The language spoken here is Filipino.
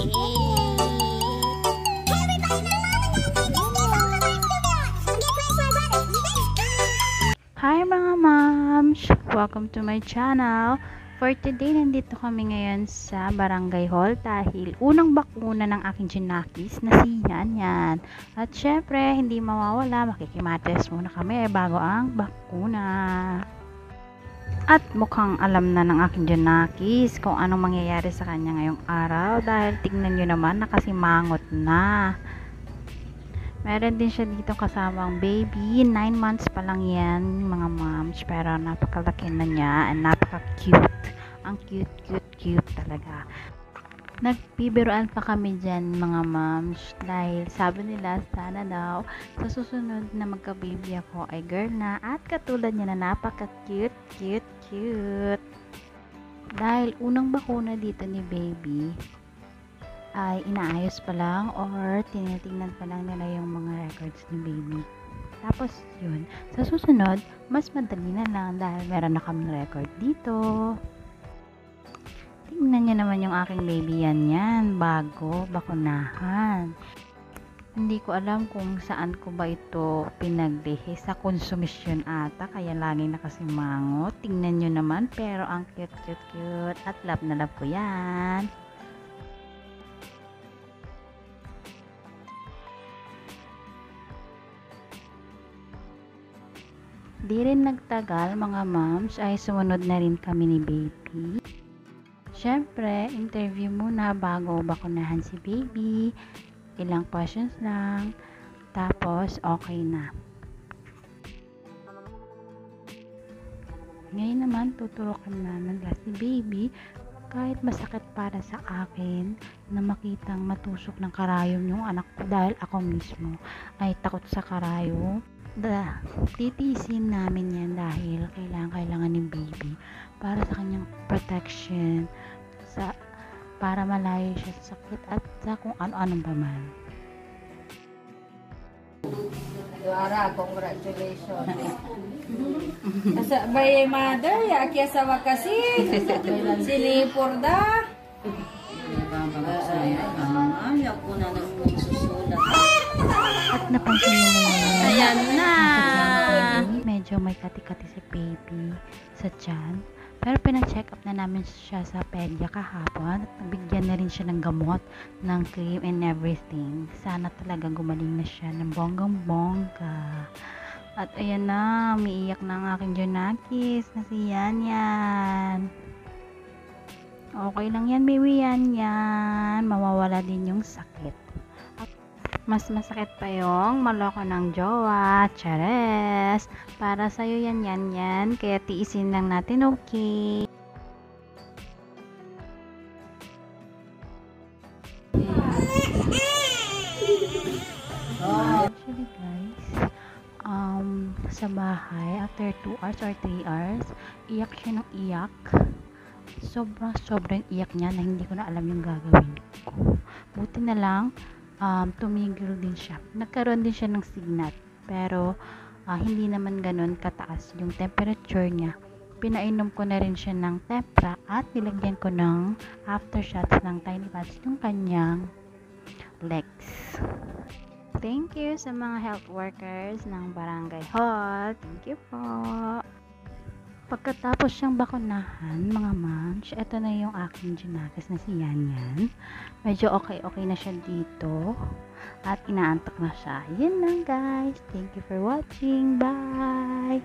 Hi mga moms! Welcome to my channel. For today, nandito kami ngayon sa Barangay Hall dahil unang bakuna ng aking Junakis na si Yan. At syempre, hindi mawawala, makikimates muna kami bago ang bakuna. At mukhang alam na ng aking Junakis kung anong mangyayari sa kanya ngayong araw dahil tignan nyo naman nakasimangot na. Meron din siya dito kasamang baby. 9 months pa lang yan mga moms, pero napakalaki na niya and napaka-cute. Ang cute talaga. Nagbibiruan pa kami dyan mga moms dahil sabi nila sana daw sa susunod na magka-baby ako ay girl na at katulad niya na napaka-cute. Dahil unang bakuna dito ni baby ay inaayos pa lang or tinitingnan pa lang nila yung mga records ni baby. Tapos yun, sa susunod mas madali na lang dahil meron na kaming record dito. Tingnan niyo naman yung aking baby yan bago bakunahan. Hindi ko alam kung saan ko ba ito pinaglihi, sa konsumisyon ata kaya lagi nakasimangot. Tingnan niyo naman, pero ang cute at love na love ko yan. Di rin nagtagal mga moms ay sumunod na rin kami ni baby. Syempre, interview muna bago bakunahan si baby. Ilang questions lang. Tapos, okay na. Ngayon naman, tuturukan namin si baby kahit masakit para sa akin na makitang matusok ng karayom yung anak ko dahil ako mismo ay takot sa karayom. Titiisin namin yan dahil kailangan ng baby para sa kanyang protection, para malayo siya sa sakit at sa kung ano-anong paman. Dara, congratulations. Asa bay mother ya kya sa wakasi sinipur da. Ayaw ko na nang susulat. At napansin mo naman, Ayan na. medyo may kati-kati si baby sa tiyan. Pero pina-check up na namin siya sa pedya kahapon at nabigyan na rin siya ng gamot, ng cream and everything. Sana talaga gumaling na siya ng bonggang-bongga. At ayan na, umiiyak na ang aking Junakis na si Yan. Okay lang yan, baby yan. Mawawala din yung sakit. Mas masakit pa yung maloko ng jowa, chares. Para sa'yo yan, kaya tiisin lang natin, okay? Actually guys, sa bahay, after 2 hours or 3 hours, iyak siya ng iyak. Sobrang iyak niya na hindi ko na alam yung gagawin ko. Buti na lang, tumigil din siya. Nagkaroon din siya ng signal, pero hindi naman ganun kataas yung temperature niya. Pinainom ko na rin siya ng tempra at nilagyan ko ng aftershots ng tiny pads yung kanyang legs. Thank you sa mga health workers ng Barangay Hall. Thank you po. Pagkatapos siyang bakunahan, mga moms, ito na yung aking Junakis na si Yan. Medyo okay na siya dito. At inaantok na siya. Yun lang guys. Thank you for watching. Bye!